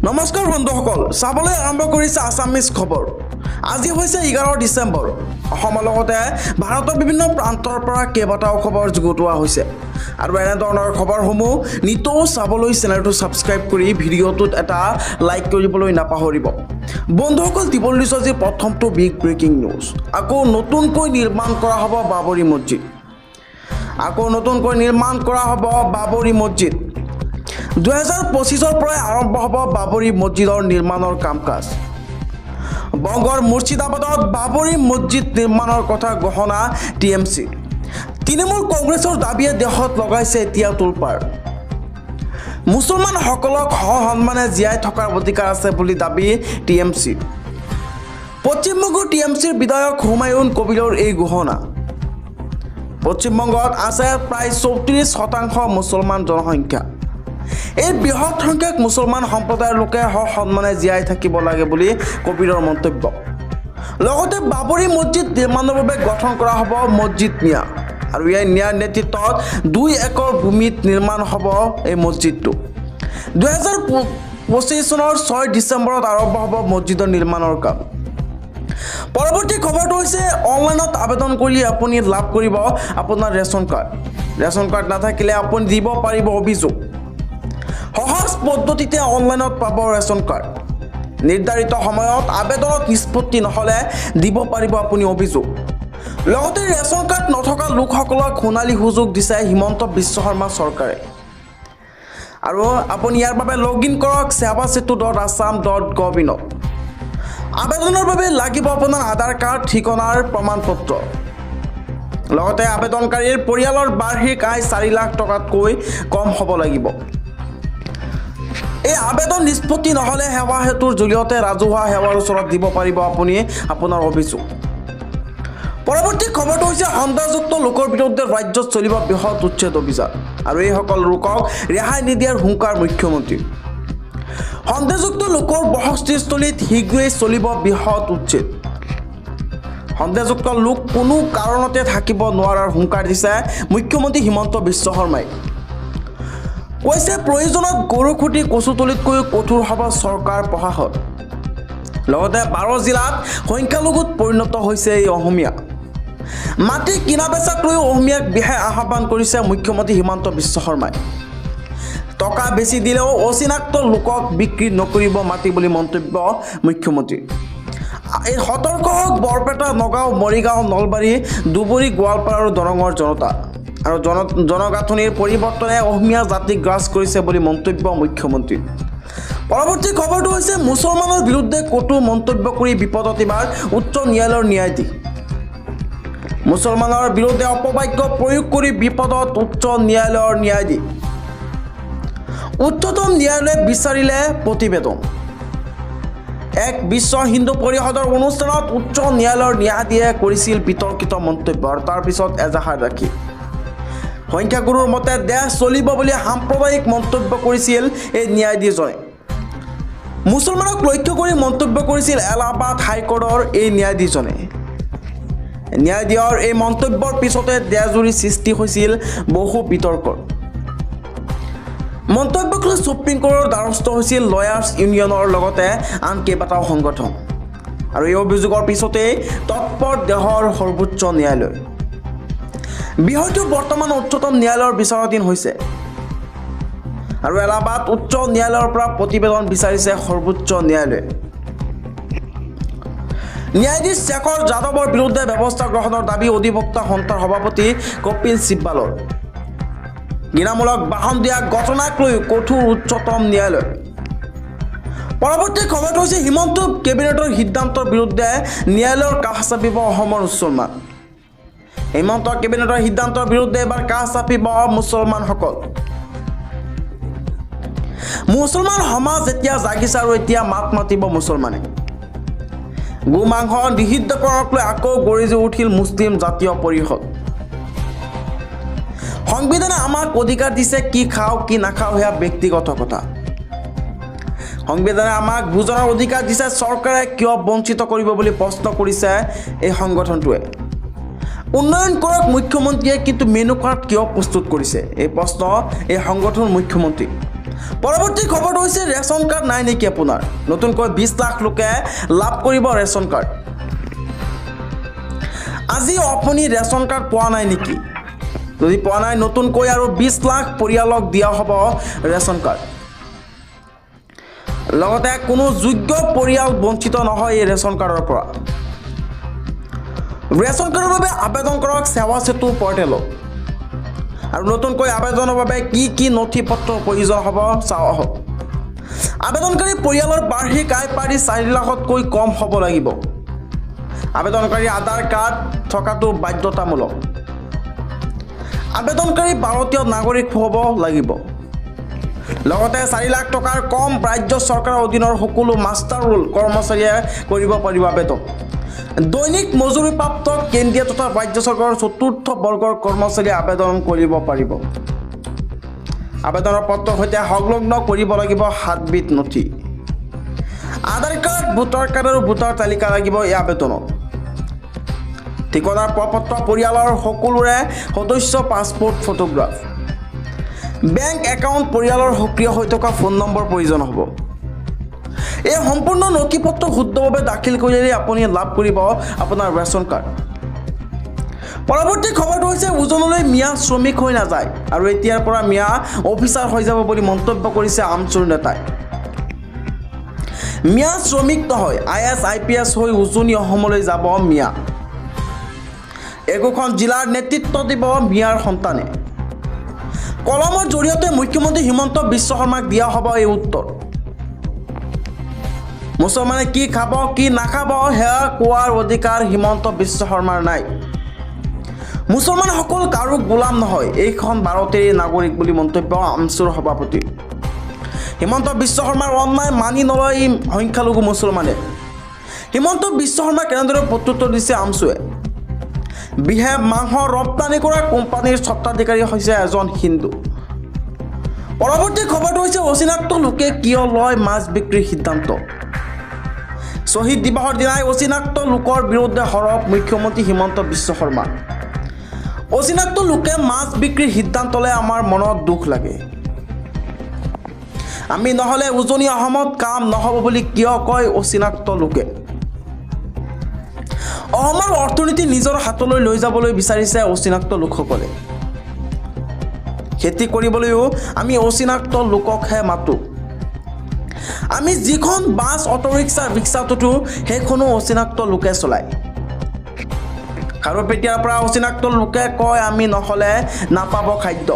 নমস্কাৰ বন্ধুসকল, চাবলৈ আৰম্ভ কৰিছে আছামিজ খবৰ। আজি হৈছে 11 ডিচেম্বৰ। অসমৰ লগতে ভাৰতৰ বিভিন্ন প্ৰান্তৰ পৰা কেইবাটাও খবৰ যুগুতোৱা হৈছে আৰু এনেধৰণৰ খবৰসমূহ নিতৌ চাবলৈ চেনেলটো ছাবস্ক্ৰাইব কৰি ভিডিঅ'টোত এটা লাইক কৰিবলৈ নাপাহৰিব। বন্ধুসকল, দিবলৈ আজি প্ৰথমটো বিগ ব্ৰেকিং নিউজ। আকৌ নতুনকৈ নিৰ্মাণ কৰা হ'ব বাবৰি মছজিদ। 2025 পৰাই আৰম্ভ হ'ব বাবৰি মছজিদৰ নিৰ্মাণৰ কাম-কাজ। বংগৰ মুৰ্ছিদাবাদত বাবৰি মছজিদ নিৰ্মাণৰ কথা ঘোষণা টিএমচি। তৃণমূল কংগ্ৰেছৰ দাবীয়ে দেশত লগাইছে এতিয়া তোলপাৰ। মুছলমানসকলক সসন্মানে জীয়াই থকাৰ অধিকাৰ আছে বুলি দাবী টিএমচি। পশ্চিমবংগৰ টিএমচিৰ বিধায়ক হুমায়ুন কবিৰৰ এই ঘোষণা। পশ্চিমবংগত আছে প্ৰায় 34% মুছলমান জনসংখ্যা। এই বৃহৎ সংখ্যক মুছলমান সম্প্ৰদায়ৰ লোকে সসন্মানে জীয়াই থাকিব লাগে বুলি কবিৰৰ মন্তব্য। লগতে বাবৰি মছজিদ নিৰ্মাণৰ বাবে গঠন কৰা হ'ব মছজিদ মিয়া আৰু এই ন্যায়ৰ নেতৃত্বত 2 একৰ ভূমিত নিৰ্মাণ হ'ব এই মছজিদটো। 2025 চনৰ 6 ডিচেম্বৰত আৰম্ভ হ'ব মছজিদৰ নিৰ্মাণৰ কাম। পৰৱৰ্তী খবৰটো হৈছে অনলাইনত আবেদন কৰি আপুনি লাভ কৰিব আপোনাৰ ৰেচন কাৰ্ড। ৰেচন কাৰ্ড নাথাকিলে আপুনি দিব পাৰিব অভিযোগ। সহজ পদ্ধতিতে অনলাইনত পাব ৰেচন কাৰ্ড। নিৰ্ধাৰিত সময়ত আবেদনত নিষ্পত্তি নহ'লে দিব পাৰিব আপুনি অভিযোগ। লগতে ৰেচন কাৰ্ড নথকা লোকসকলক সোণালী সুযোগ দিছে হিমন্ত বিশ্ব শৰ্মা চৰকাৰে। আৰু আপুনি ইয়াৰ বাবে লগইন কৰক sevasetu.assam.gov.in। আবেদনৰ বাবে লাগিব আপোনাৰ আধাৰ কাৰ্ড, ঠিকনাৰ প্ৰমাণপত্ৰ। লগতে আবেদনকাৰীৰ পৰিয়ালৰ বাৰ্ষিক আয় 4 লাখ টকাতকৈ কম হ'ব লাগিব। এই আবেদন নিষ্পত্তি নহ'লে সেৱা সেতুৰ জৰিয়তে ৰাজহুৱা সেৱাৰ ওচৰত দিব পাৰিব আপুনি আপোনাৰ অভিযোগ। পৰৱৰ্তী খবৰটো হৈছে সন্দেহযুক্ত লোকৰ বিৰুদ্ধে ৰাজ্যত চলিব বৃহৎ উচ্ছেদ অভিযান আৰু এইসকল লোকক ৰেহাই নিদিয়াৰ হুংকাৰ মুখ্যমন্ত্ৰী। সন্দেহযুক্ত লোকৰ বসতিস্থলীত শীঘ্ৰেই চলিব বৃহৎ উচ্ছেদ। সন্দেহযুক্ত লোক কোনো কাৰণতে থাকিব নোৱাৰাৰ হুংকাৰ দিছে মুখ্যমন্ত্ৰী হিমন্ত বিশ্ব শৰ্মাই। কৈছে প্ৰয়োজনত গৰুখুটি কচুতলিতকৈ কঠোৰ হ'ব চৰকাৰ প্ৰশাসন। লগতে 12 জিলাত সংখ্যালঘুত পৰিণত হৈছে এই অসমীয়া। মাটি কিনা বেচাক লৈ অসমীয়াক বিশেষ আহ্বান কৰিছে মুখ্যমন্ত্ৰী হিমন্ত বিশ্ব শৰ্মাই। টকা বেছি দিলেও অচিনাক্ত লোকক বিক্ৰী নকৰিব মাটি বুলি মন্তব্য মুখ্যমন্ত্ৰীৰ। এই সতৰ্ক হওক বৰপেটা, নগাঁও, মৰিগাঁও, নলবাৰী, ধুবুৰী, গোৱালপাৰা আৰু দৰঙৰ জনতা। আৰু জনগাঁথনিৰ পৰিৱৰ্তনে অসমীয়া জাতিক গ্ৰাস কৰিছে বুলি মন্তব্য মুখ্যমন্ত্ৰীৰ। পৰৱৰ্তী খবৰটো হৈছে মুছলমানৰ বিৰুদ্ধে কটু মন্তব্য কৰি বিপদত এবাৰ উচ্চ ন্যায়ালয়ৰ ন্যায়াধীশ। মুছলমানৰ বিৰুদ্ধে অপবাক্য প্ৰয়োগ কৰি বিপদত উচ্চ ন্যায়ালয়ৰ ন্যায়াধীশ। উচ্চতম ন্যায়ালয়ে বিচাৰিলে প্ৰতিবেদন। এক বিশ্ব হিন্দু পৰিষদৰ অনুষ্ঠানত উচ্চ ন্যায়ালয়ৰ ন্যায়াধীশে কৰিছিল বিতৰ্কিত মন্তব্য আৰু তাৰ পিছত এজাহাৰ ৰাখি সংখ্যাগুৰুৰ মতে দেশ চলিব বুলি সাম্প্ৰদায়িক মন্তব্য কৰিছিল এই ন্যায়াধীশজনে। মুছলমানক লক্ষ্য কৰি মন্তব্য কৰিছিল এলাহাবাদ হাইকোৰ্টৰ এই ন্যায়াধীশজনে। ন্যায়াধীশৰ এই মন্তব্যৰ পিছতে দেশজুৰি সৃষ্টি হৈছিল বহু বিতৰ্কৰ। মন্তব্যক লৈ সুপ্ৰিম কোৰ্টৰ দ্বাৰস্থ হৈছিল লয়াৰ্ছ ইউনিয়নৰ লগতে আন কেইবাটাও সংগঠন আৰু এই অভিযোগৰ পিছতেই তৎপৰ দেশৰ সৰ্বোচ্চ ন্যায়ালয়। বিষয়টো বৰ্তমান উচ্চতম ন্যায়ালয়ৰ বিচাৰাধীন হৈছে আৰু এলাহাবাদ উচ্চ ন্যায়ালয়ৰ পৰা প্ৰতিবেদন বিচাৰিছে সৰ্বোচ্চ ন্যায়ালয়ে। ন্যায়াধীশ শেখৰ যাদৱৰ বিৰুদ্ধে ব্যৱস্থা গ্ৰহণৰ দাবী অধিবক্তা সন্থাৰ সভাপতি কপিল চিব্বালৰ। ঘৃণামূলক বাহন দিয়া ঘটনাক লৈ কঠোৰ উচ্চতম ন্যায়ালয়। পৰৱৰ্তী খবৰটো হৈছে হিমন্ত কেবিনেটৰ সিদ্ধান্তৰ বিৰুদ্ধে ন্যায়ালয়ৰ কাষ চাপিব অসমৰ মুছলমান। হিমন্ত কেবিনেটৰ সিদ্ধান্তৰ বিৰুদ্ধে এবাৰ কাষ চাপিব মুছলমানসকল। মুছলমান সমাজ এতিয়া জাগিছে আৰু এতিয়া মাত মাতিব মুছলমানে। গো মাংস নিষিদ্ধকৰণক লৈ আকৌ গৰজি উঠিল মুছলিম জাতীয় পৰিষদ। সংবিধানে আমাক অধিকাৰ দিছে, কি খাওঁ কি নাখাওঁ সেয়া ব্যক্তিগত কথা। সংবিধানে আমাক ভোজনৰ অধিকাৰ দিছে, চৰকাৰে কিয় বঞ্চিত কৰিব বুলি প্ৰশ্ন কৰিছে এই সংগঠনটোৱে। উন্নয়ন কৰক মুখ্যমন্ত্ৰীয়ে, কিন্তু মেনু কাৰ্ড কিয় প্ৰস্তুত কৰিছে এই প্ৰশ্ন এই সংগঠনৰ মুখ্যমন্ত্ৰী। পৰৱৰ্তী খবৰটো হৈছে ৰেচন কাৰ্ড নাই নেকি আপোনাৰ নতুনকৈ 20 লাখ লোকে লাভ কৰিব ৰেচন কাৰ্ড আজি আপুনি ৰেচন কাৰ্ড পোৱা নাই নেকি যদি পোৱা নাই নতুনকৈ আৰু 20 লাখ পৰিয়ালক দিয়া হ'ব ৰেচন কাৰ্ড লগতে কোনো যোগ্য পৰিয়াল বঞ্চিত নহয় এই ৰেচন কাৰ্ডৰ পৰা ৰেচন কাৰ্ডৰ বাবে আবেদন কৰক সেৱা সেতু পৰ্টেলত আৰু নতুনকৈ আবেদনৰ বাবে কি নথি পত্ৰৰ প্ৰয়োজন হ'ব চাওঁ আহক আবেদনকাৰী পৰিয়ালৰ বাৰ্ষিক আয় পাৰি 4 লাখতকৈ কম হ'ব লাগিব আবেদনকাৰী আধাৰ কাৰ্ড থকাটো বাধ্যতামূলক আবেদনকাৰী ভাৰতীয় নাগৰিক হ'ব লাগিব লগতে 4 লাখ টকাৰ কম ৰাজ্য চৰকাৰৰ অধীনৰ সকলো মাষ্টাৰ ৰোল কৰ্মচাৰীয়ে কৰিব পাৰিব আবেদন দৈনিক মজুৰিপ্ৰাপ্ত কেন্দ্ৰীয় তথা ৰাজ্য চৰকাৰৰ চতুৰ্থ বৰ্গৰ কৰ্মচাৰীয়ে আবেদন কৰিব পাৰিব আবেদনৰ পত্ৰৰ সৈতে সংলগ্ন কৰিব লাগিব 7 বিধ নথি আধাৰ কাৰ্ড ভোটাৰ কাৰ্ড আৰু ভোটাৰ তালিকা লাগিব এই আবেদনত ঠিকনাৰ প্ৰপত্ৰ পৰিয়ালৰ সকলোৰে সদস্য পাছপোৰ্ট ফটোগ্ৰাফ বেংক একাউণ্ট পৰিয়ালৰ সক্ৰিয় হৈ থকা ফোন নম্বৰ প্ৰয়োজন হ'ব এই সম্পূৰ্ণ নথিপত্ৰ শুদ্ধভাৱে দাখিল কৰিলে আপুনি লাভ কৰিব আপোনাৰ ৰেচন কাৰ্ড পৰৱৰ্তী খবৰটো হৈছে ওজনলৈ মিয়া শ্ৰমিক হৈ নাযায় আৰু এতিয়াৰ পৰা মিয়া অফিচাৰ হৈ যাব বুলি মন্তব্য কৰিছে আমচুৰ নেতাই মিয়া শ্ৰমিক নহয় IAS IPS হৈ উজনি অসমলৈ যাব মিয়া একোখন জিলাৰ নেতৃত্ব দিব মিয়াৰ সন্তানে কলমৰ জৰিয়তে মুখ্যমন্ত্ৰী হিমন্ত বিশ্ব শৰ্মাক দিয়া হ'ব এই উত্তৰ মুছলমানে কি খাব কি নাখাব সেয়া কোৱাৰ অধিকাৰ হিমন্ত বিশ্ব শৰ্মাৰ নাই মুছলমানসকল কাৰো গোলাম নহয় এইখন ভাৰতীয় নাগৰিক বুলি মন্তব্য আমচুৰ সভাপতি হিমন্ত বিশ্ব শৰ্মাৰ অন্যায় মানি নলয় সংখ্যালঘু মুছলমানে হিমন্ত বিশ্ব শৰ্মা কেনেদৰে প্ৰত্যুত্তৰ দিছে আমচুৱে বিহে মাংস ৰপ্তানি কৰা কোম্পানীৰ স্বত্বাধিকাৰী হৈছে এজন হিন্দু পৰৱৰ্তী খবৰটো হৈছে অচিনাক্ত লোকে কিয় লয় মাছ বিক্ৰীৰ সিদ্ধান্ত শ্বহীদ দিৱসৰ দিনাই অচিনাক্ত লোকৰ বিৰুদ্ধে সৰব মুখ্যমন্ত্ৰী হিমন্ত বিশ্ব শৰ্মা অচিনাক্ত লোকে মাছ বিক্ৰীৰ সিদ্ধান্ত লৈ আমাৰ মনত দুখ লাগে আমি নহ'লে উজনি অসমত কাম নহ'ব বুলি কিয় কয় অচিনাক্ত লোকে অসমৰ অৰ্থনীতি নিজৰ হাতলৈ লৈ যাবলৈ বিচাৰিছে অচিনাক্ত লোকসকলে খেতি কৰিবলৈও আমি অচিনাক্ত লোককহে মাতো আমি যিখন বাছ অটো ৰিক্সা ৰিক্সাটোতো সেইখনো অচিনাক্ত লোকে চলায় খাৰুপেটীয়াৰ পৰা অচিনাক্ত লোকে কয় আমি নহ'লে নাপাব খাদ্য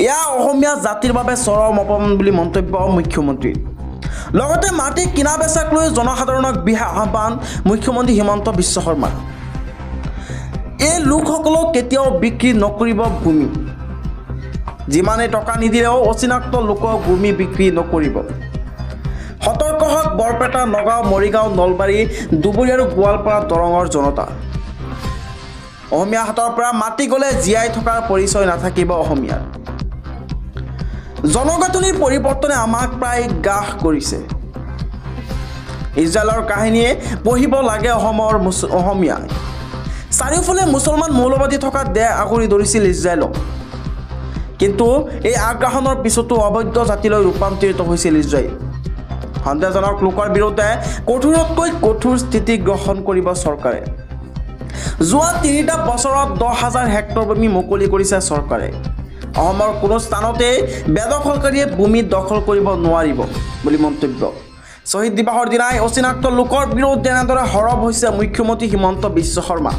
এয়া অসমীয়া জাতিৰ বাবে চৰম অপমান বুলি মন্তব্য মুখ্যমন্ত্ৰী লগতে মাটি কিনা বেচাক লৈ জনসাধাৰণক বিহা আহ্বান মুখ্যমন্ত্ৰী হিমন্ত বিশ্ব শৰ্মা এই লোকসকলক কেতিয়াও বিক্ৰী নকৰিব ভূমি যিমানে টকা নিদিলেও অচিনাক্ত লোকক ভূমি বিক্ৰী নকৰিব সতৰ্ক হওক বৰপেটা নগাঁও মৰিগাঁও নলবাৰী দুবুৰী আৰু গোৱালপাৰা দৰঙৰ জনতা অসমীয়া হাতৰ পৰা মাটি গ'লে জীয়াই থকাৰ পৰিচয় নাথাকিব অসমীয়াৰ জনগাঁথনিৰ পৰিৱৰ্তনে আমাক প্ৰায় গ্ৰাস কৰিছে ইজৰাইলৰ কাহিনীয়ে পঢ়িব লাগে অসমীয়াই চাৰিওফালে মুছলমান মৌলবাদী থকা দেশ আগুৰি ধৰিছিল ইজৰাইলক কিন্তু এই আগ্ৰাসনৰ পিছতো অবৈধ জাতিলৈ ৰূপান্তৰিত হৈছিল ইজৰাইল সন্দেহজনক লোকৰ বিৰুদ্ধে কঠোৰতকৈ কঠোৰ স্থিতি গ্ৰহণ কৰিব চৰকাৰে যোৱা 3টা বছৰত 10,000 হেক্টৰ ভূমি মুকলি কৰিছে চৰকাৰে অসমৰ কোনো স্থানতে বেদখলকাৰীয়ে ভূমি দখল কৰিব নোৱাৰিব বুলি মন্তব্য শ্বহীদ দিৱসৰ দিনাই অচিনাক্ত লোকৰ বিৰুদ্ধে এনেদৰে সৰব হৈছে মুখ্যমন্ত্ৰী হিমন্ত বিশ্ব শৰ্মা